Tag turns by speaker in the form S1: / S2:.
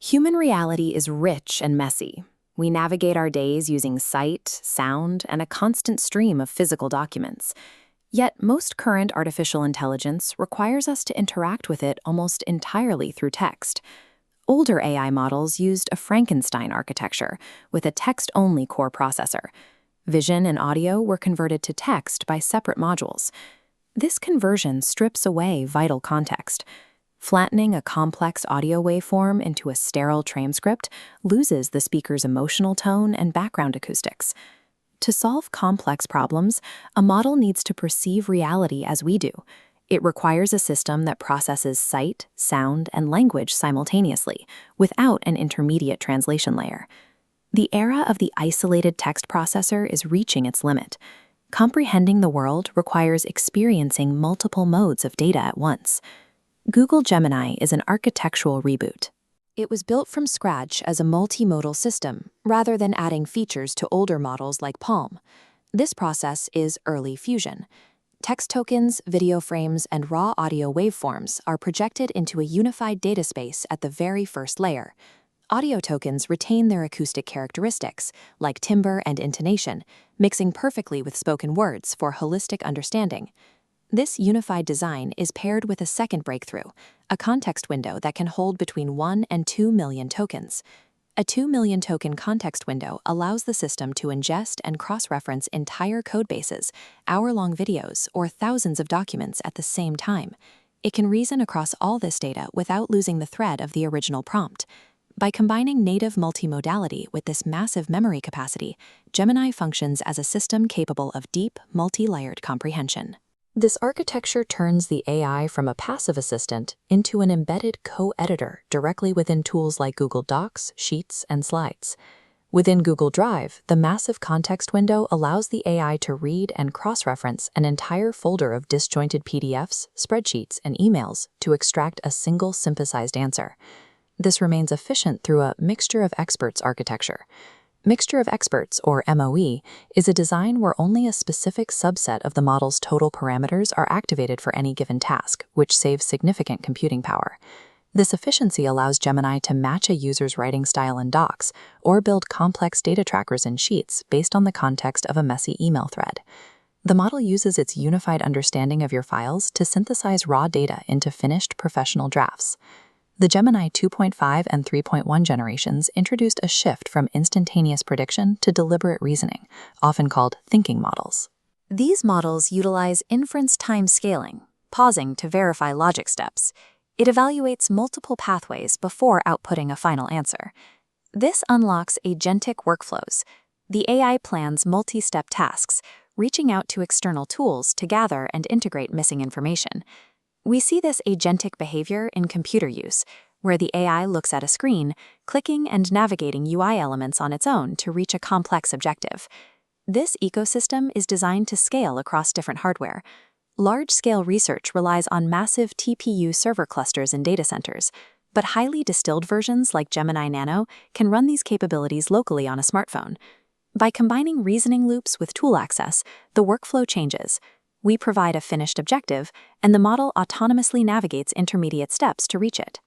S1: Human reality is rich and messy. We navigate our days using sight, sound, and a constant stream of physical documents. Yet most current artificial intelligence requires us to interact with it almost entirely through text. Older AI models used a Frankenstein architecture with a text-only core processor. Vision and audio were converted to text by separate modules. This conversion strips away vital context. Flattening a complex audio waveform into a sterile transcript loses the speaker's emotional tone and background acoustics. To solve complex problems, a model needs to perceive reality as we do. It requires a system that processes sight, sound, and language simultaneously, without an intermediate translation layer. The era of the isolated text processor is reaching its limit. Comprehending the world requires experiencing multiple modes of data at once. Google Gemini is an architectural reboot. It was built from scratch as a multimodal system, rather than adding features to older models like Palm. This process is early fusion. Text tokens, video frames, and raw audio waveforms are projected into a unified data space at the very first layer. Audio tokens retain their acoustic characteristics, like timbre and intonation, mixing perfectly with spoken words for holistic understanding. This unified design is paired with a second breakthrough, a context window that can hold between 1 and 2 million tokens. A 2 million token context window allows the system to ingest and cross-reference entire codebases, hour-long videos, or thousands of documents at the same time. It can reason across all this data without losing the thread of the original prompt. By combining native multimodality with this massive memory capacity, Gemini functions as a system capable of deep, multi-layered comprehension. This architecture turns the AI from a passive assistant into an embedded co-editor directly within tools like Google Docs, Sheets, and Slides. Within Google Drive, the massive context window allows the AI to read and cross-reference an entire folder of disjointed PDFs, spreadsheets, and emails to extract a single synthesized answer. This remains efficient through a mixture of experts architecture. Mixture of experts, or MOE, is a design where only a specific subset of the model's total parameters are activated for any given task, which saves significant computing power. This efficiency allows Gemini to match a user's writing style in Docs or build complex data trackers in Sheets based on the context of a messy email thread. The model uses its unified understanding of your files to synthesize raw data into finished professional drafts. The Gemini 2.5 and 3.1 generations introduced a shift from instantaneous prediction to deliberate reasoning, often called thinking models. These models utilize inference time scaling, pausing to verify logic steps. It evaluates multiple pathways before outputting a final answer. This unlocks agentic workflows. The AI plans multi-step tasks, reaching out to external tools to gather and integrate missing information. We see this agentic behavior in computer use, where the AI looks at a screen, clicking and navigating UI elements on its own to reach a complex objective. This ecosystem is designed to scale across different hardware. Large-scale research relies on massive TPU server clusters in data centers, but highly distilled versions like Gemini Nano can run these capabilities locally on a smartphone. By combining reasoning loops with tool access, the workflow changes. We provide a finished objective, and the model autonomously navigates intermediate steps to reach it.